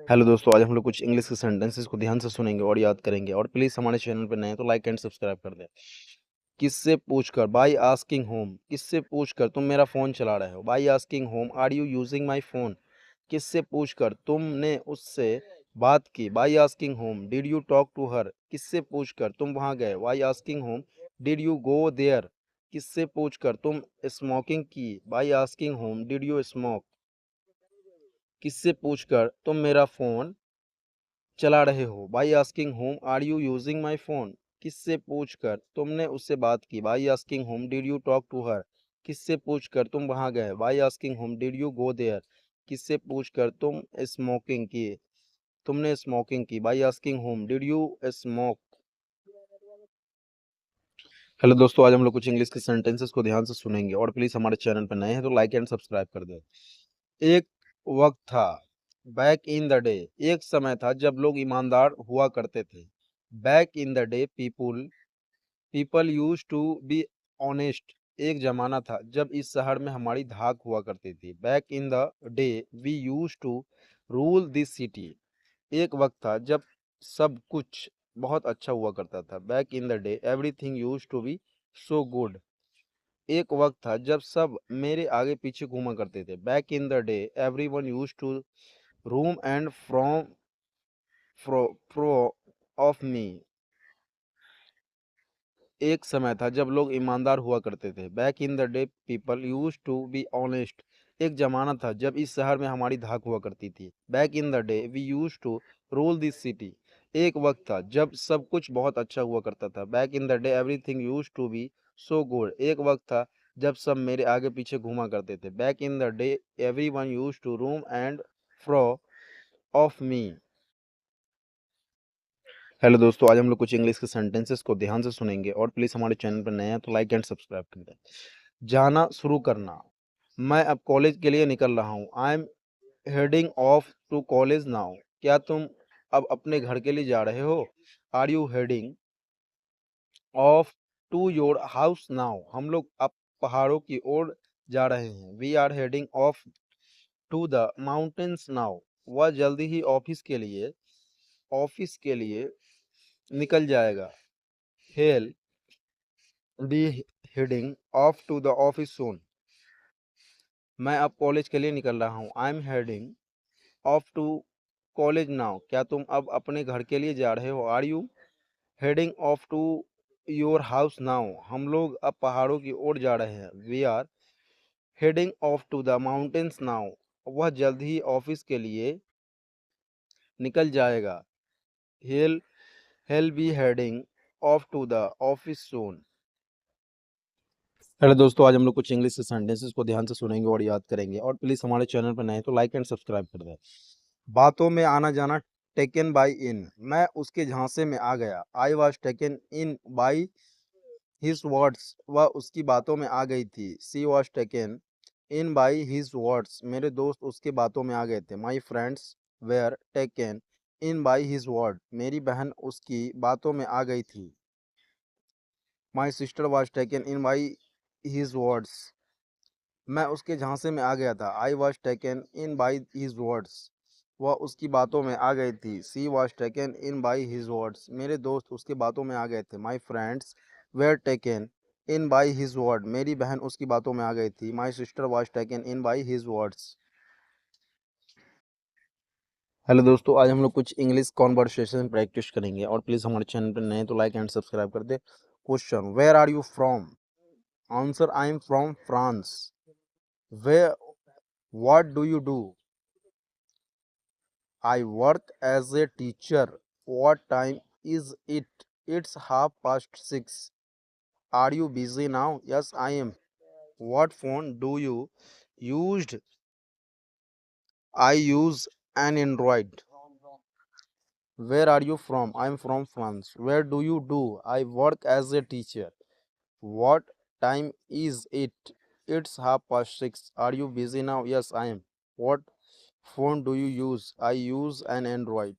Hello दोस्तों, आज हम लोग कुछ इंग्लिश के सेंटेंसेस को ध्यान से सुनेंगे और याद करेंगे। और प्लीज़ हमारे चैनल पर नए हैं तो लाइक एंड सब्सक्राइब कर दें। किससे पूछकर, बाय आस्किंग होम। किससे पूछकर तुम मेरा फ़ोन चला रहे हो। By asking whom are you using my phone. किससे पूछकर तुमने उससे बात की। By asking whom did you talk to her. किससे पूछकर तुम वहाँ गए। By asking whom did you go there. किससे पूछकर तुम स्मोकिंग की। By asking whom did you smoke. किससे पूछकर तुम मेरा फ़ोन चला रहे हो। By asking whom are you using my phone. किससे पूछकर तुमने उससे बात की। By asking whom did you talk to her. किससे पूछकर तुम वहां गए। By asking whom did you go there. किससे पूछकर तुमने स्मोकिंग की। By asking whom did you smoke. Hello दोस्तों, आज हम लोग कुछ इंग्लिश के सेंटेंसेस को ध्यान से सुनेंगे। और प्लीज हमारे चैनल पर नए हैं तो लाइक एंड सब्सक्राइब कर दें। एक वक्त था, बैक इन द डे। एक समय था जब लोग ईमानदार हुआ करते थे। Back in the day people use to be honest. एक जमाना था जब इस शहर में हमारी धाक हुआ करती थी। Back in the day we use to rule this city. एक वक्त था जब सब कुछ बहुत अच्छा हुआ करता था। Back in the day everything use to be so good. एक वक्त था जब सब मेरे आगे पीछे घूमा करते थे। Back in the day everyone use to roam and from pro of me. एक समय था जब लोग ईमानदार हुआ करते थे। Back in the day people use to be honest. एक जमाना था जब इस शहर में हमारी धाक हुआ करती थी। Back in the day we use to rule this city. एक वक्त था जब सब कुछ बहुत अच्छा हुआ करता था। Back in the day everything use to be so good. एक वक्त था जब सब मेरे आगे पीछे घूमा करते थे। Back in the day every one use to roam and fro of me. Hello दोस्तों, आज हम लोग कुछ इंग्लिश के सेंटेंसेस को ध्यान से सुनेंगे। और प्लीज़ हमारे चैनल पर नए हैं तो लाइक एंड सब्सक्राइब कर दें। जाना शुरू करना। मैं अब कॉलेज के लिए निकल रहा हूँ। I am heading off to college now. क्या तुम अब अपने घर के लिए जा रहे हो। Are you heading off to your house now. हम लोग अब पहाड़ों की ओर जा रहे हैं। We are heading off to the mountains now. वह जल्दी ही ऑफिस के लिए निकल जाएगा। He'll be heading off to the office soon. मैं अब कॉलेज के लिए निकल रहा हूँ। I am heading off to college now. क्या तुम अब अपने घर के लिए जा रहे हो। Are you heading off to your house now. हम लोग अब पहाड़ों की ओर जा रहे हैं। We are heading off to the mountains now. वह जल्द ही ऑफिस के लिए निकल जाएगा। He'll he'll be heading off to the office soon. Hello दोस्तों, आज हम लोग कुछ इंग्लिश के सेंटेंसेस को ध्यान से सुनेंगे और याद करेंगे। और प्लीज हमारे चैनल पर नए हैं तो लाइक एंड सब्सक्राइब कर दें। बातों में आना जाना। Taken by in. मैं उसके झांसे में आ गया। I was taken in by his words. वह उसकी बातों में आ गई थी। She was taken in by his words. मेरे दोस्त उसके बातों में आ गए थे। My friends were taken in by his word. मेरी बहन उसकी बातों में आ गई थी। My sister was taken in by his words. मैं उसके झांसे में आ गया था। I was taken in by his words. वह उसकी बातों में आ गई थी। She was taken in by his words. मेरे दोस्त उसके बातों में आ गए थे। My friends were taken in by his word. मेरी बहन उसकी बातों में आ गई थी। My sister was taken in by his words. Hello दोस्तों, आज हम लोग कुछ इंग्लिश कॉन्वर्सेशन प्रैक्टिस करेंगे। और प्लीज़ हमारे चैनल पर नए हैं तो लाइक एंड सब्सक्राइब कर दे। Question, where are you from. Answer, I am from France. Where what do you do. I work as a teacher. What time is it? It's 6:30. Are you busy now? Yes, I am. What phone do you used? I use an Android. Where are you from? I'm from France. Where do you do? I work as a teacher. What time is it? It's 6:30. Are you busy now? Yes, I am. What phone do you use? I use an Android.